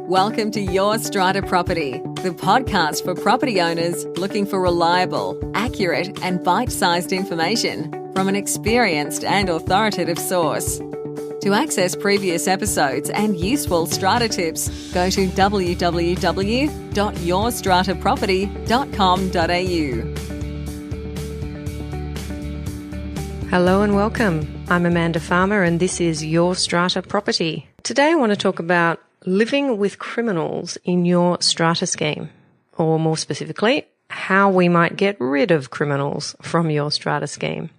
Welcome to Your Strata Property, the podcast for property owners looking for reliable, accurate, and bite-sized information from an experienced and authoritative source. To access previous episodes and useful strata tips, go to www.yourstrataproperty.com.au. Hello and welcome. I'm Amanda Farmer and this is Your Strata Property. Today I want to talk about living with criminals in your strata scheme, or more specifically, how we might get rid of criminals from your strata scheme.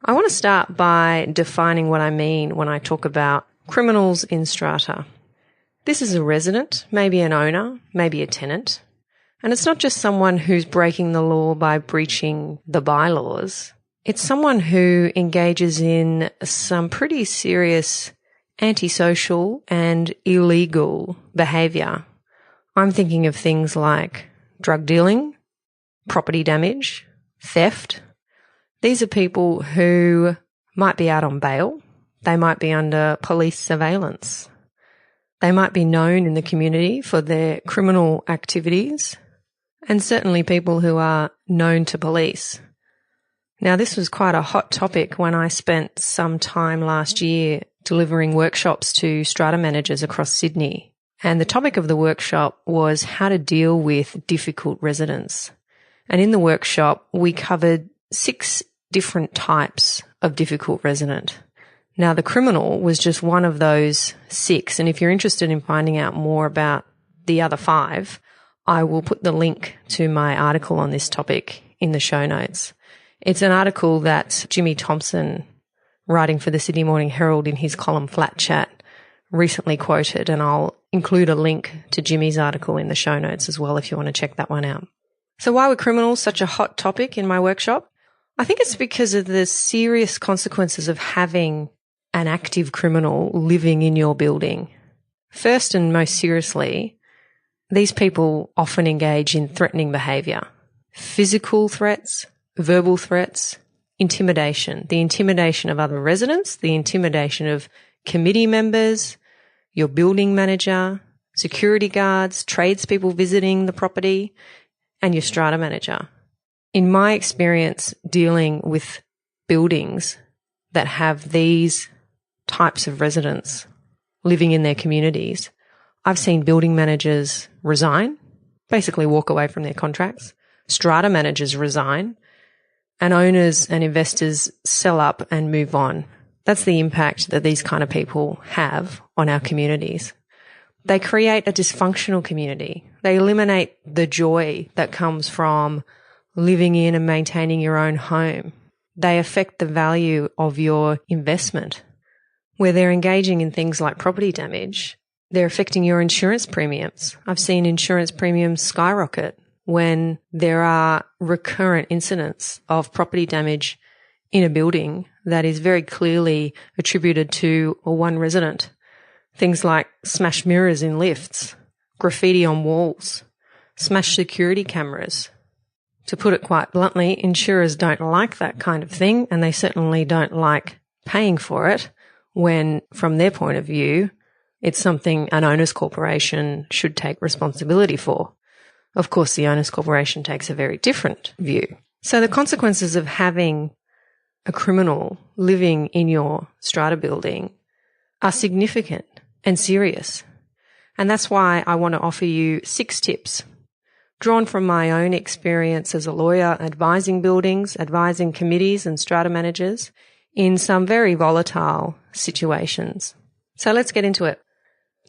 I want to start by defining what I mean when I talk about criminals in strata. This is a resident, maybe an owner, maybe a tenant, and it's not just someone who's breaking the law by breaching the bylaws. It's someone who engages in some pretty serious antisocial and illegal behaviour. I'm thinking of things like drug dealing, property damage, theft. These are people who might be out on bail. They might be under police surveillance. They might be known in the community for their criminal activities, and certainly people who are known to police. Now, this was quite a hot topic when I spent some time last year delivering workshops to strata managers across Sydney. And the topic of the workshop was how to deal with difficult residents. And in the workshop, we covered 6 different types of difficult resident. Now, the criminal was just one of those 6. And if you're interested in finding out more about the other 5, I will put the link to my article on this topic in the show notes. It's an article that Jimmy Thompson, writing for the Sydney Morning Herald in his column Flat Chat, recently quoted, and I'll include a link to Jimmy's article in the show notes as well if you want to check that one out. So why were criminals such a hot topic in my workshop? I think it's because of the serious consequences of having an active criminal living in your building. First and most seriously, these people often engage in threatening behaviour, physical threats, verbal threats, intimidation, the intimidation of other residents, the intimidation of committee members, your building manager, security guards, tradespeople visiting the property, and your strata manager. In my experience dealing with buildings that have these types of residents living in their communities, I've seen building managers resign, basically walk away from their contracts, strata managers resign, and owners and investors sell up and move on. That's the impact that these kind of people have on our communities. They create a dysfunctional community. They eliminate the joy that comes from living in and maintaining your own home. They affect the value of your investment. Where they're engaging in things like property damage, they're affecting your insurance premiums. I've seen insurance premiums skyrocket when there are recurrent incidents of property damage in a building that is very clearly attributed to one resident. Things like smashed mirrors in lifts, graffiti on walls, smashed security cameras. To put it quite bluntly, insurers don't like that kind of thing, and they certainly don't like paying for it when, from their point of view, it's something an owner's corporation should take responsibility for. Of course, the owner's corporation takes a very different view. So the consequences of having a criminal living in your strata building are significant and serious. And that's why I want to offer you 6 tips, drawn from my own experience as a lawyer advising buildings, advising committees and strata managers in some very volatile situations. So let's get into it.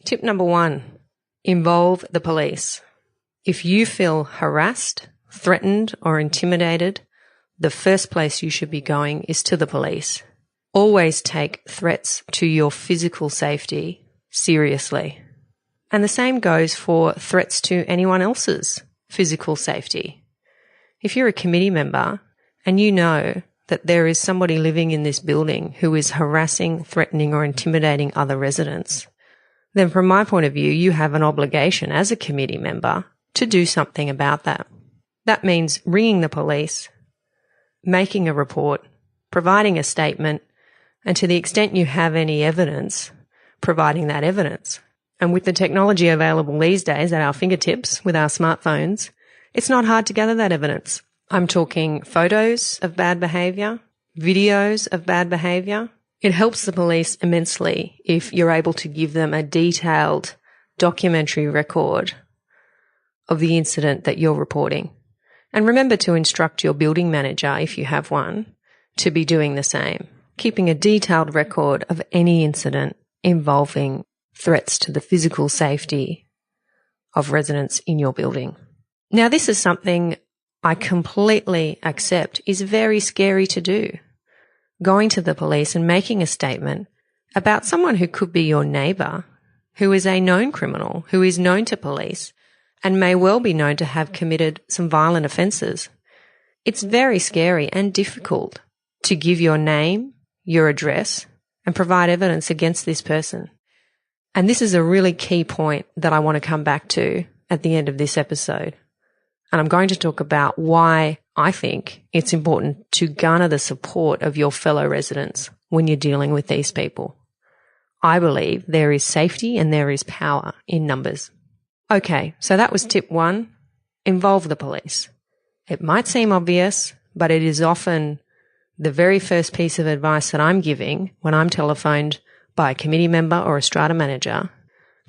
Tip number 1, involve the police. If you feel harassed, threatened, or intimidated, the first place you should be going is to the police. Always take threats to your physical safety seriously. And the same goes for threats to anyone else's physical safety. If you're a committee member and you know that there is somebody living in this building who is harassing, threatening, or intimidating other residents, then from my point of view, you have an obligation as a committee member to do something about that. That means ringing the police, making a report, providing a statement, and to the extent you have any evidence, providing that evidence. And with the technology available these days at our fingertips with our smartphones, it's not hard to gather that evidence. I'm talking photos of bad behaviour, videos of bad behaviour. It helps the police immensely if you're able to give them a detailed documentary record of the incident that you're reporting. And remember to instruct your building manager, if you have one, to be doing the same, keeping a detailed record of any incident involving threats to the physical safety of residents in your building. Now, this is something I completely accept is very scary to do. Going to the police and making a statement about someone who could be your neighbour, who is a known criminal, who is known to police, and may well be known to have committed some violent offences. It's very scary and difficult to give your name, your address, and provide evidence against this person. And this is a really key point that I want to come back to at the end of this episode. And I'm going to talk about why I think it's important to garner the support of your fellow residents when you're dealing with these people. I believe there is safety and there is power in numbers. Okay, so that was tip 1. Involve the police. It might seem obvious, but it is often the very first piece of advice that I'm giving when I'm telephoned by a committee member or a strata manager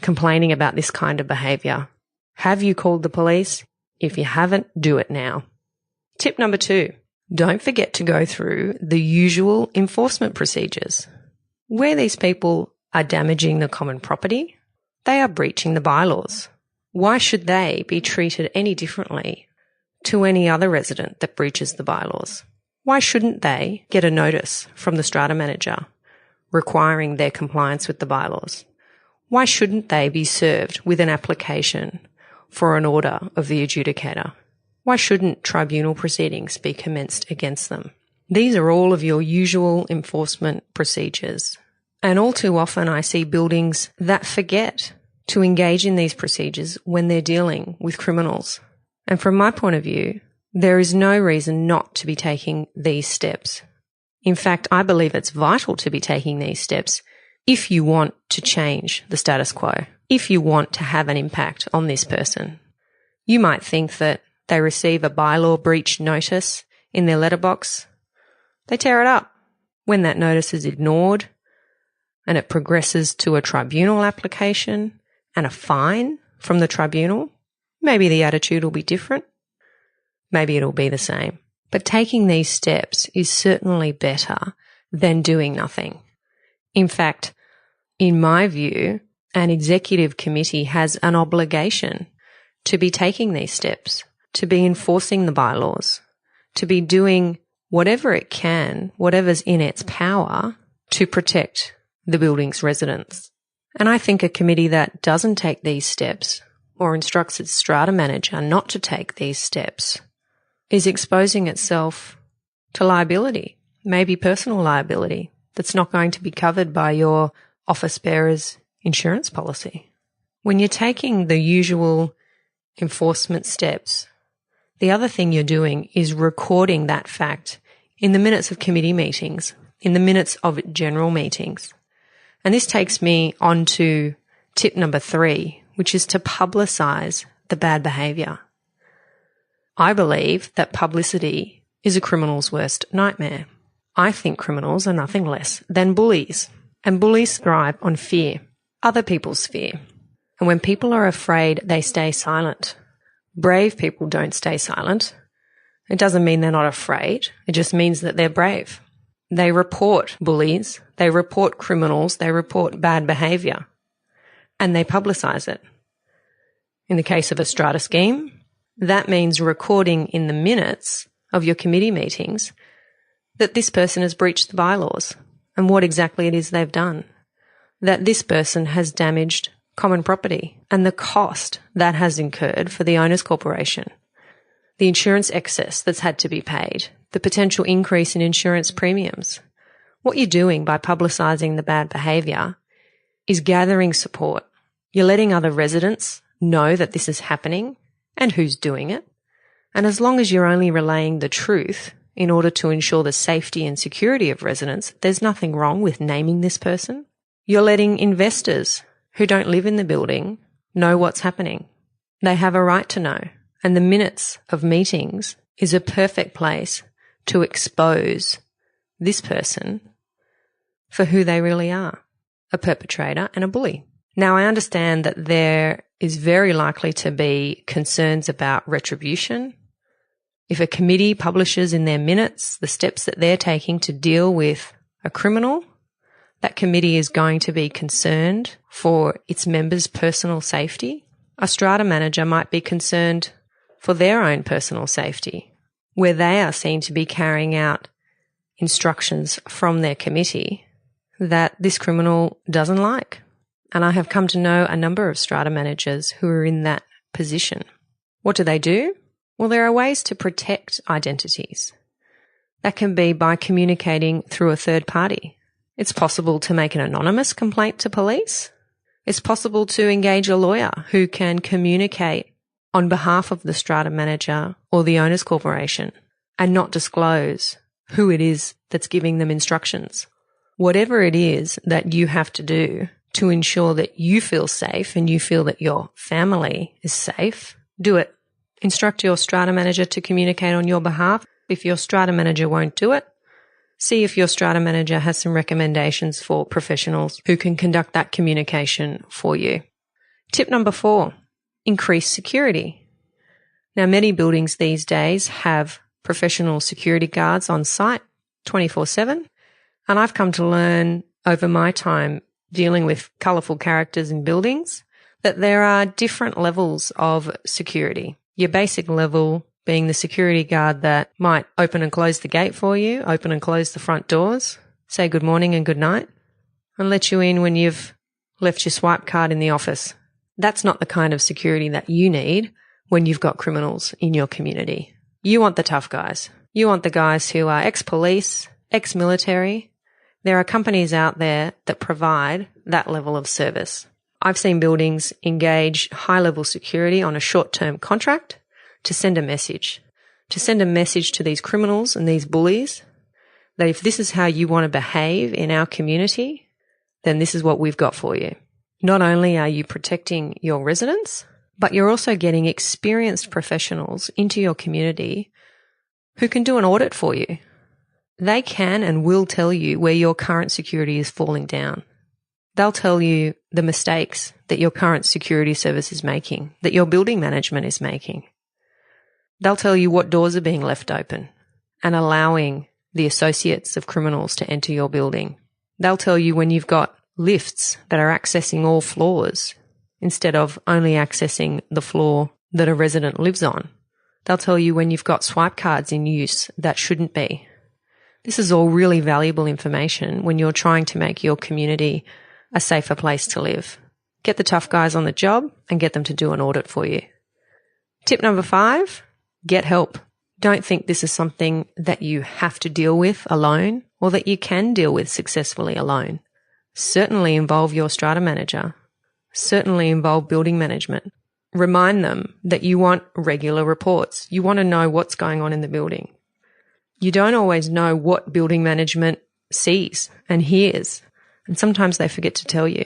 complaining about this kind of behaviour. Have you called the police? If you haven't, do it now. Tip number 2, don't forget to go through the usual enforcement procedures. Where these people are damaging the common property, they are breaching the bylaws. Why should they be treated any differently to any other resident that breaches the bylaws? Why shouldn't they get a notice from the strata manager requiring their compliance with the bylaws? Why shouldn't they be served with an application for an order of the adjudicator? Why shouldn't tribunal proceedings be commenced against them? These are all of your usual enforcement procedures. And all too often I see buildings that forget to engage in these procedures when they're dealing with criminals. And from my point of view, there is no reason not to be taking these steps. In fact, I believe it's vital to be taking these steps if you want to change the status quo, if you want to have an impact on this person. You might think that they receive a bylaw breach notice in their letterbox. They tear it up. When that notice is ignored and it progresses to a tribunal application and a fine from the tribunal, maybe the attitude will be different. Maybe it'll be the same. But taking these steps is certainly better than doing nothing. In fact, in my view, an executive committee has an obligation to be taking these steps, to be enforcing the bylaws, to be doing whatever it can, whatever's in its power to protect the building's residents. And I think a committee that doesn't take these steps or instructs its strata manager not to take these steps is exposing itself to liability, maybe personal liability, that's not going to be covered by your office bearer's insurance policy. When you're taking the usual enforcement steps, the other thing you're doing is recording that fact in the minutes of committee meetings, in the minutes of general meetings. And this takes me on to tip number 3, which is to publicise the bad behaviour. I believe that publicity is a criminal's worst nightmare. I think criminals are nothing less than bullies, and bullies thrive on fear, other people's fear. And when people are afraid, they stay silent. Brave people don't stay silent. It doesn't mean they're not afraid. It just means that they're brave. They report bullies, they report criminals, they report bad behaviour, and they publicise it. In the case of a strata scheme, that means recording in the minutes of your committee meetings that this person has breached the bylaws and what exactly it is they've done, that this person has damaged common property and the cost that has incurred for the owner's corporation, the insurance excess that's had to be paid, the potential increase in insurance premiums. What you're doing by publicising the bad behaviour is gathering support. You're letting other residents know that this is happening and who's doing it. And as long as you're only relaying the truth in order to ensure the safety and security of residents, there's nothing wrong with naming this person. You're letting investors who don't live in the building know what's happening. They have a right to know. And the minutes of meetings is a perfect place to expose this person for who they really are, a perpetrator and a bully. Now, I understand that there is very likely to be concerns about retribution. If a committee publishes in their minutes the steps that they're taking to deal with a criminal, that committee is going to be concerned for its members' personal safety. A strata manager might be concerned for their own personal safety, where they are seen to be carrying out instructions from their committee that this criminal doesn't like. And I have come to know a number of strata managers who are in that position. What do? Well, there are ways to protect identities. That can be by communicating through a third party. It's possible to make an anonymous complaint to police. It's possible to engage a lawyer who can communicate on behalf of the strata manager or the owner's corporation and not disclose who it is that's giving them instructions. Whatever it is that you have to do to ensure that you feel safe and you feel that your family is safe, do it. Instruct your strata manager to communicate on your behalf. If your strata manager won't do it, see if your strata manager has some recommendations for professionals who can conduct that communication for you. Tip number 4, increase security. Now, many buildings these days have professional security guards on site 24/7, and I've come to learn over my time dealing with colourful characters in buildings that there are different levels of security. Your basic level being the security guard that might open and close the gate for you, open and close the front doors, say good morning and good night, and let you in when you've left your swipe card in the office. That's not the kind of security that you need when you've got criminals in your community. You want the tough guys. You want the guys who are ex-police, ex-military. There are companies out there that provide that level of service. I've seen buildings engage high-level security on a short-term contract to send a message to these criminals and these bullies that if this is how you want to behave in our community, then this is what we've got for you. Not only are you protecting your residents, but you're also getting experienced professionals into your community who can do an audit for you. They can and will tell you where your current security is falling down. They'll tell you the mistakes that your current security service is making, that your building management is making. They'll tell you what doors are being left open and allowing the associates of criminals to enter your building. They'll tell you when you've got lifts that are accessing all floors instead of only accessing the floor that a resident lives on. They'll tell you when you've got swipe cards in use that shouldn't be. This is all really valuable information when you're trying to make your community a safer place to live. Get the tough guys on the job and get them to do an audit for you. Tip number 5, get help. Don't think this is something that you have to deal with alone or that you can deal with successfully alone. Certainly involve your strata manager. Certainly involve building management. Remind them that you want regular reports. You want to know what's going on in the building. You don't always know what building management sees and hears, and sometimes they forget to tell you.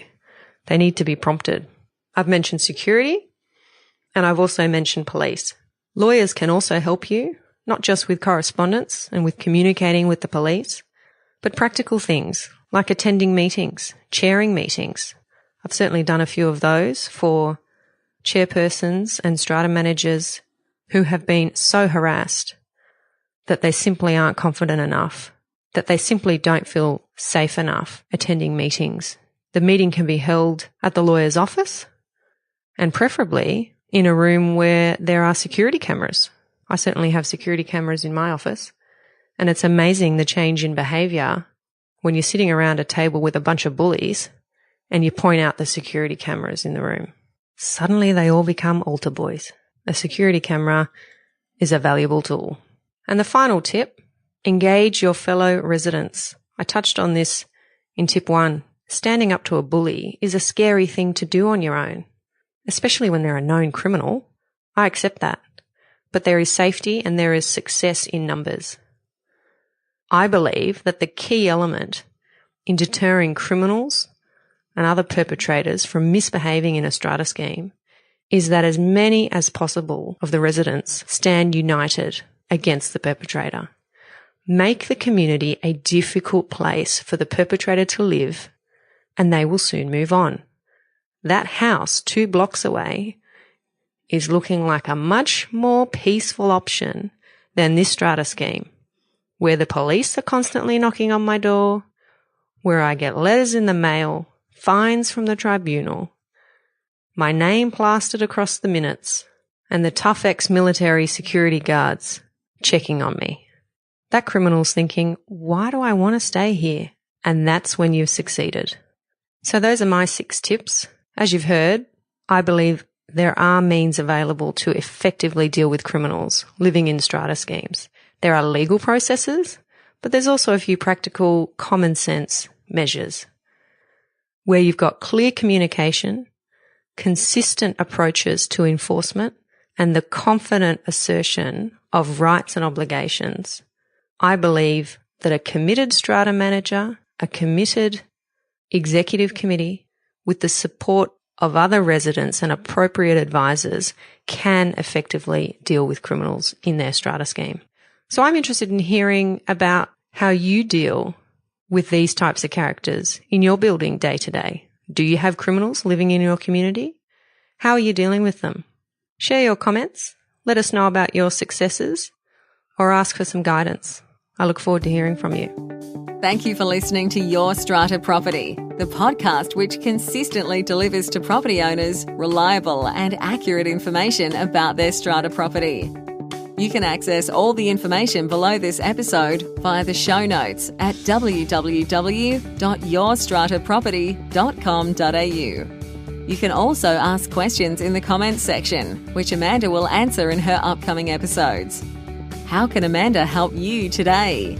They need to be prompted. I've mentioned security, and I've also mentioned police. Lawyers can also help you, not just with correspondence and with communicating with the police, but practical things like attending meetings, chairing meetings. I've certainly done a few of those for chairpersons and strata managers who have been so harassed that they simply aren't confident enough, that they simply don't feel safe enough attending meetings. The meeting can be held at the lawyer's office and preferably in a room where there are security cameras. I certainly have security cameras in my office, and it's amazing the change in behaviour when you're sitting around a table with a bunch of bullies and you point out the security cameras in the room. Suddenly they all become altar boys. A security camera is a valuable tool. And the final tip, engage your fellow residents. I touched on this in tip 1. Standing up to a bully is a scary thing to do on your own, especially when they're a known criminal. I accept that. But there is safety and there is success in numbers. I believe that the key element in deterring criminals and other perpetrators from misbehaving in a strata scheme is that as many as possible of the residents stand united against the perpetrator. Make the community a difficult place for the perpetrator to live, and they will soon move on. That house 2 blocks away is looking like a much more peaceful option than this strata scheme, where the police are constantly knocking on my door, where I get letters in the mail, fines from the tribunal, my name plastered across the minutes, and the tough ex-military security guards checking on me. That criminal's thinking, why do I want to stay here? And that's when you've succeeded. So those are my 6 tips. As you've heard, I believe there are means available to effectively deal with criminals living in strata schemes. There are legal processes, but there's also a few practical common sense measures where you've got clear communication, consistent approaches to enforcement, and the confident assertion of rights and obligations. I believe that a committed strata manager, a committed executive committee, with the support of other residents and appropriate advisors, can effectively deal with criminals in their strata scheme. So I'm interested in hearing about how you deal with these types of characters in your building day to day. Do you have criminals living in your community? How are you dealing with them? Share your comments, let us know about your successes, or ask for some guidance. I look forward to hearing from you. Thank you for listening to Your Strata Property, the podcast which consistently delivers to property owners reliable and accurate information about their strata property. You can access all the information below this episode via the show notes at www.yourstrataproperty.com.au. You can also ask questions in the comments section, which Amanda will answer in her upcoming episodes. How can Amanda help you today?